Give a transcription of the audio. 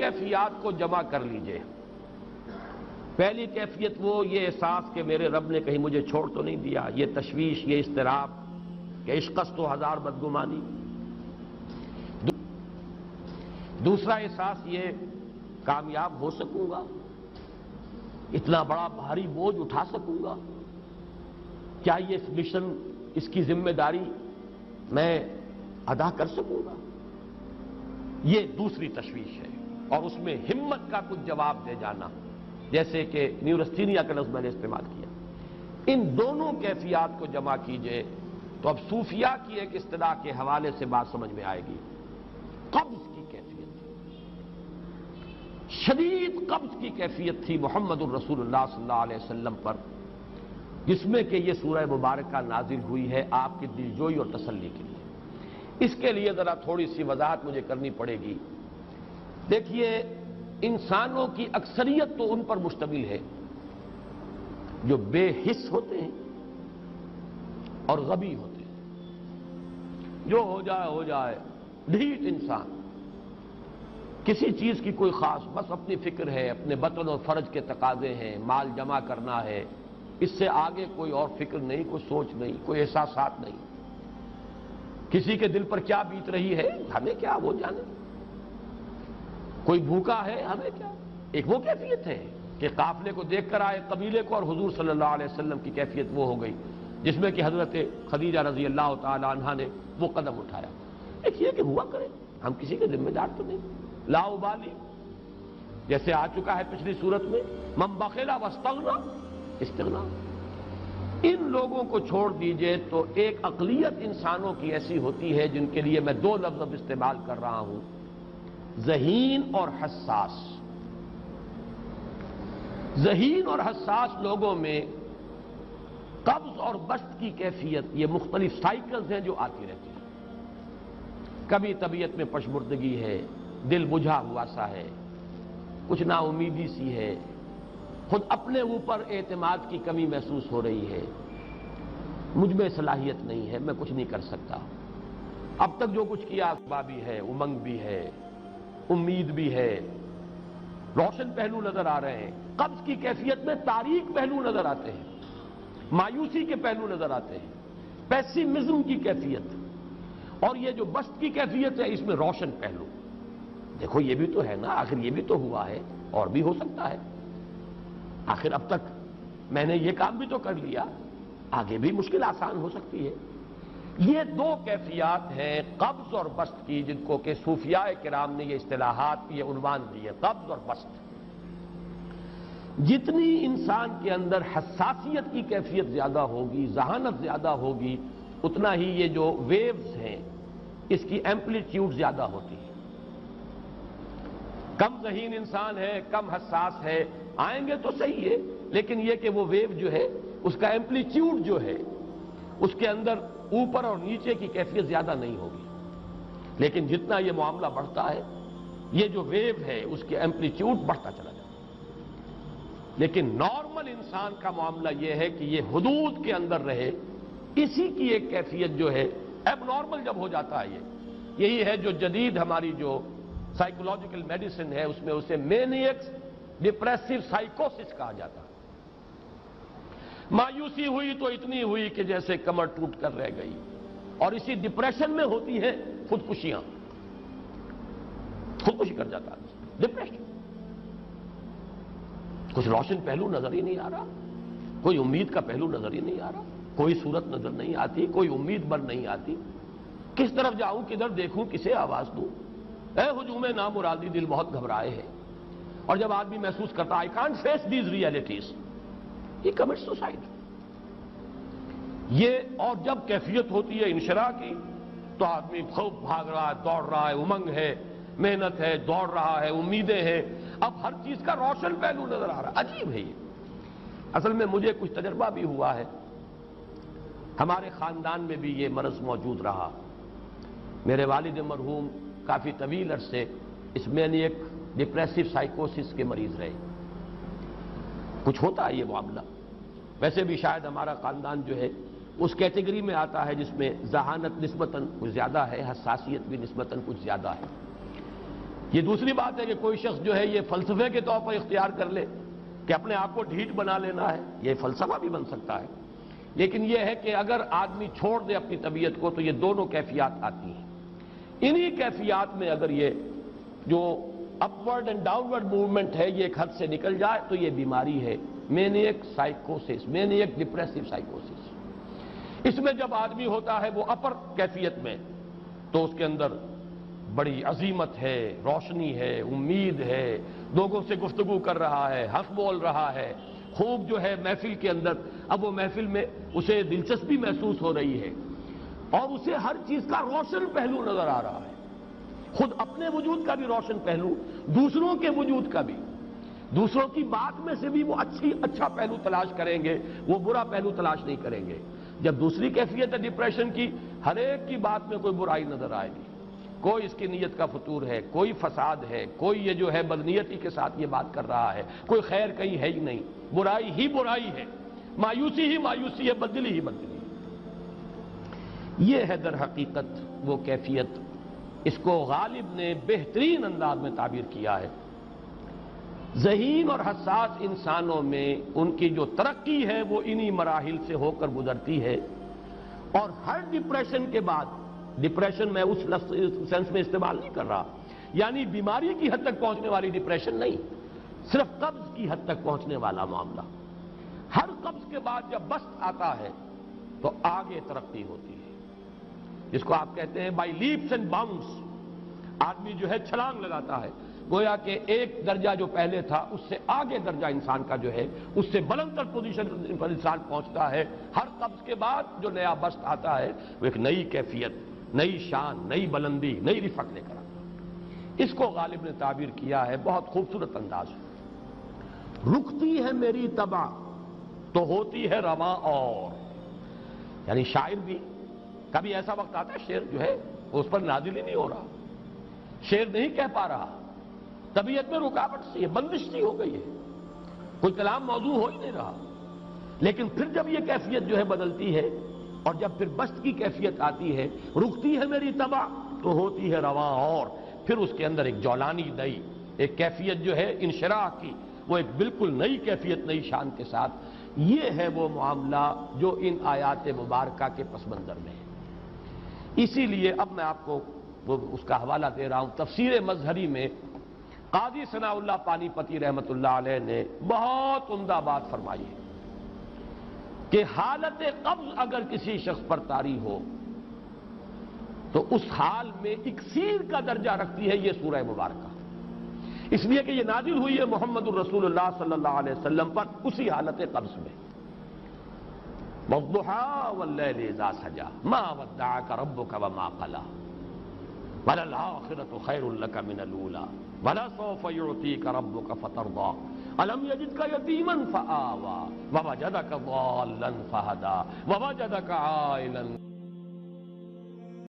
کیفیات کو جمع کر لیجئے۔ پہلی کیفیت وہ یہ احساس کہ میرے رب نے کہیں مجھے چھوڑ تو نہیں دیا، یہ تشویش، یہ اضطراب کہ عشقست و ہزار بدگمانی۔ دوسرا احساس یہ کامیاب ہو سکوں گا، اتنا بڑا بھاری بوجھ اٹھا سکوں گا، کیا یہ مشن، اس کی ذمہ داری میں ادا کر سکوں گا، یہ دوسری تشویش ہے۔ اور اس میں ہمت کا کچھ جواب دے جانا، جیسے کہ نیورستینیا کا لفظ میں نے استعمال کیا۔ ان دونوں کیفیات کو جمع کیجئے تو اب صوفیاء کی ایک اصطلاح کے حوالے سے بات سمجھ میں آئے گی۔ قبض کی کیفیت، شدید قبض کی کیفیت تھی محمد الرسول اللہ صلی اللہ علیہ وسلم پر، جس میں کہ یہ سورہ مبارکہ نازل ہوئی ہے آپ کی دلجوئی اور تسلی کے لیے۔ اس کے لیے ذرا تھوڑی سی وضاحت مجھے کرنی پڑے گی۔ دیکھیے، انسانوں کی اکثریت تو ان پر مشتمل ہے جو بے حس ہوتے ہیں اور غبی ہوتے ہیں، جو ہو جائے ڈھیٹ انسان، کسی چیز کی کوئی خاص، بس اپنی فکر ہے، اپنے بطن اور فرج کے تقاضے ہیں، مال جمع کرنا ہے، اس سے آگے کوئی اور فکر نہیں، کوئی سوچ نہیں، کوئی احساسات نہیں۔ کسی کے دل پر کیا بیت رہی ہے ہمیں کیا، وہ جانے۔ کوئی بھوکا ہے ہمیں کیا۔ ایک وہ کیفیت ہے کہ قافلے کو دیکھ کر آئے، قبیلے کو، اور حضور صلی اللہ علیہ وسلم کی کیفیت وہ ہو گئی جس میں کہ حضرت خدیجہ رضی اللہ تعالی عنہا نے وہ قدم اٹھایا۔ ایک یہ کہ ہوا کرے، ہم کسی کے ذمہ دار تو نہیں، لا ابالی، جیسے آ چکا ہے پچھلی صورت میں، من بخل واستغنی، استغنا۔ ان لوگوں کو چھوڑ دیجئے تو ایک اقلیت انسانوں کی ایسی ہوتی ہے جن کے لیے میں دو لفظ اب استعمال کر رہا ہوں، ذہین اور حساس۔ ذہین اور حساس لوگوں میں قبض اور بسط کی کیفیت، یہ مختلف سائیکلز ہیں جو آتی رہتی ہیں۔ کبھی طبیعت میں پشمردگی ہے، دل بجھا ہوا سا ہے، کچھ نا امیدی سی ہے، خود اپنے اوپر اعتماد کی کمی محسوس ہو رہی ہے، مجھ میں صلاحیت نہیں ہے، میں کچھ نہیں کر سکتا، اب تک جو کچھ کیا بھی ہے، امنگ بھی ہے، امید بھی ہے، روشن پہلو نظر آ رہے ہیں۔ قبض کی کیفیت میں تاریک پہلو نظر آتے ہیں، مایوسی کے پہلو نظر آتے ہیں، پیسیمزم کی کیفیت۔ اور یہ جو بسط کی کیفیت ہے اس میں روشن پہلو، دیکھو یہ بھی تو ہے نا، آخر یہ بھی تو ہوا ہے، اور بھی ہو سکتا ہے، آخر اب تک میں نے یہ کام بھی تو کر لیا، آگے بھی مشکل آسان ہو سکتی ہے۔ یہ دو کیفیات ہیں قبض اور بسط کی، جن کو کہ صوفیاء کرام نے یہ اصطلاحات، یہ عنوان دیے، قبض اور بسط۔ جتنی انسان کے اندر حساسیت کی کیفیت زیادہ ہوگی، ذہانت زیادہ ہوگی، اتنا ہی یہ جو ویوز ہیں اس کی ایمپلیٹیوڈ زیادہ ہوتی ہے۔ کم ذہین انسان ہے، کم حساس ہے، آئیں گے تو صحیح ہے، لیکن یہ کہ وہ ویو جو ہے اس کا ایمپلیٹیوڈ جو ہے اس کے اندر اوپر اور نیچے کی کیفیت زیادہ نہیں ہوگی۔ لیکن جتنا یہ معاملہ بڑھتا ہے، یہ جو ویو ہے اس کے ایمپلیٹیوڈ بڑھتا چلا جاتا ہے۔ لیکن نارمل انسان کا معاملہ یہ ہے کہ یہ حدود کے اندر رہے، اسی کی ایک کیفیت جو ہے ایب نارمل جب ہو جاتا ہے، یہی ہے جو جدید ہماری جو سائیکولوجیکل میڈیسن ہے اس میں اسے مینیکس ڈپریسو سائیکوسس کہا جاتا ہے۔ مایوسی ہوئی تو اتنی ہوئی کہ جیسے کمر ٹوٹ کر رہ گئی، اور اسی ڈپریشن میں ہوتی ہیں خودکشیاں، خودکشی کر جاتا ہے ڈپریشن۔ کچھ روشن پہلو نظر ہی نہیں آ رہا، کوئی امید کا پہلو نظر ہی نہیں آ رہا، کوئی صورت نظر نہیں آتی، کوئی امید بر نہیں آتی، کس طرف جاؤں، کدھر دیکھوں، کسے آواز دوں، اے ہجوم نامرادی دل بہت گھبرائے ہیں۔ اور جب آدمی محسوس کرتا I can't face these realities، he commits suicide۔ یہ اور جب کیفیت ہوتی ہے انشراح کی تو آدمی خوب بھاگ رہا ہے، دوڑ رہا ہے، امنگ ہے، محنت ہے، دوڑ رہا ہے، امیدیں ہیں، اب ہر چیز کا روشن پہلو نظر آ رہا ہے۔ عجیب ہے یہ۔ اصل میں مجھے کچھ تجربہ بھی ہوا ہے، ہمارے خاندان میں بھی یہ مرض موجود رہا۔ میرے والد مرحوم کافی طویل عرصے اس مینیک ڈپریسو سائیکوسس کے مریض رہے۔ کچھ ہوتا ہے یہ معاملہ، ویسے بھی شاید ہمارا خاندان جو ہے اس کیٹیگری میں آتا ہے جس میں ذہانت نسبتاً کچھ زیادہ ہے، حساسیت بھی نسبتاً کچھ زیادہ ہے۔ یہ دوسری بات ہے کہ کوئی شخص جو ہے یہ فلسفے کے طور پر اختیار کر لے کہ اپنے آپ کو ڈھیٹ بنا لینا ہے، یہ فلسفہ بھی بن سکتا ہے، لیکن یہ ہے کہ اگر آدمی چھوڑ دے اپنی طبیعت کو تو یہ دونوں کیفیات آتی ہیں۔ انہی کیفیات میں اگر یہ جو اپورڈ اینڈ ڈاؤنورڈ موومنٹ ہے یہ ایک حد سے نکل جائے تو یہ بیماری ہے، مینیک سائیکوسس، مینیک ڈپریسو سائیکوسس۔ اس میں جب آدمی ہوتا ہے وہ اپر کیفیت میں تو اس کے اندر بڑی عظیمت ہے، روشنی ہے، امید ہے، لوگوں سے گفتگو کر رہا ہے، حق بول رہا ہے، خوب جو ہے محفل کے اندر، اب وہ محفل میں اسے دلچسپی محسوس ہو رہی ہے اور اسے ہر چیز کا روشن پہلو نظر آ رہا ہے، خود اپنے وجود کا بھی روشن پہلو، دوسروں کے وجود کا بھی، دوسروں کی بات میں سے بھی وہ اچھا پہلو تلاش کریں گے، وہ برا پہلو تلاش نہیں کریں گے۔ جب دوسری کیفیت ہے ڈپریشن کی، ہر ایک کی بات میں کوئی برائی نظر آئے گی، کوئی اس کی نیت کا فطور ہے، کوئی فساد ہے، کوئی یہ جو ہے بدنیتی کے ساتھ یہ بات کر رہا ہے، کوئی خیر کہیں ہے ہی نہیں، برائی ہی برائی ہے، مایوسی ہی مایوسی ہے، بدلی ہی بدلی ہے۔ یہ ہے در حقیقت وہ کیفیت، اس کو غالب نے بہترین انداز میں تعبیر کیا ہے۔ ذہین اور حساس انسانوں میں ان کی جو ترقی ہے وہ انہی مراحل سے ہو کر گزرتی ہے، اور ہر ڈپریشن کے بعد، ڈپریشن میں اس لفظ سینس میں استعمال نہیں کر رہا، یعنی بیماری کی حد تک پہنچنے والی ڈپریشن نہیں، صرف قبض کی حد تک پہنچنے والا معاملہ۔ ہر قبض کے بعد جب بست آتا ہے تو آگے ترقی ہوتی ہے، جس کو آپ کہتے ہیں بائی لیپس اینڈ باؤنڈس، آدمی جو ہے چھلانگ لگاتا ہے، گویا کہ ایک درجہ جو پہلے تھا اس سے آگے درجہ انسان کا جو ہے اس سے بلند تر پوزیشن پر انسان پہنچتا ہے۔ ہر قبض کے بعد جو نیا بست آتا ہے وہ ایک نئی کیفیت، نئی شان، نئی بلندی، نئی رفعت لے کر آتا ہے۔ اس کو غالب نے تعبیر کیا ہے بہت خوبصورت انداز میں، رکتی ہے میری طبع تو ہوتی ہے رواں اور، یعنی شاعر بھی کبھی ایسا وقت آتا ہے شعر جو ہے اس پر نازل ہی نہیں ہو رہا، شعر نہیں کہہ پا رہا، طبیعت میں رکاوٹ سی ہے، بندش سی ہو گئی ہے، کوئی کلام موضوع ہو ہی نہیں رہا، لیکن پھر جب یہ کیفیت جو ہے بدلتی ہے اور جب پھر بست کی کیفیت آتی ہے، رکتی ہے میری طبع تو ہوتی ہے رواں اور، پھر اس کے اندر ایک جولانی نئی ایک کیفیت جو ہے انشراح کی، وہ ایک بالکل نئی کیفیت، نئی شان کے ساتھ۔ یہ ہے وہ معاملہ جو ان آیات مبارکہ کے پس منظر میں ہے۔ اسی لیے اب میں آپ کو اس کا حوالہ دے رہا ہوں، تفسیر مظہری میں قاضی ثناء اللہ پانی پتی رحمۃ اللہ علیہ نے بہت عمدہ بات فرمائی ہے کہ حالت قبض اگر کسی شخص پر طاری ہو تو اس حال میں اکسیر کا درجہ رکھتی ہے یہ سورہ مبارکہ، اس لیے کہ یہ نازل ہوئی ہے محمد الرسول اللہ صلی اللہ علیہ وسلم پر اسی حالت قبض میں۔ وَالضُّحَىٰ وَاللَّيْلِ إِذَا سَجَىٰ مَا وَدَّعَكَ رَبُّكَ وَمَا قَلَىٰ وَلَلْآخِرَةُ خَيْرٌ لَكَ مِنَ الْأُولَىٰ وَلَسَوْفَ يُعْطِيكَ رَبُّكَ فَتَرْضَىٰ أَلَمْ يَجِدْكَ يَتِيمًا فَآوَىٰ وَوَجَدَكَ ضَالًّا فَهَدَىٰ وَوَجَدَكَ عَائِلًا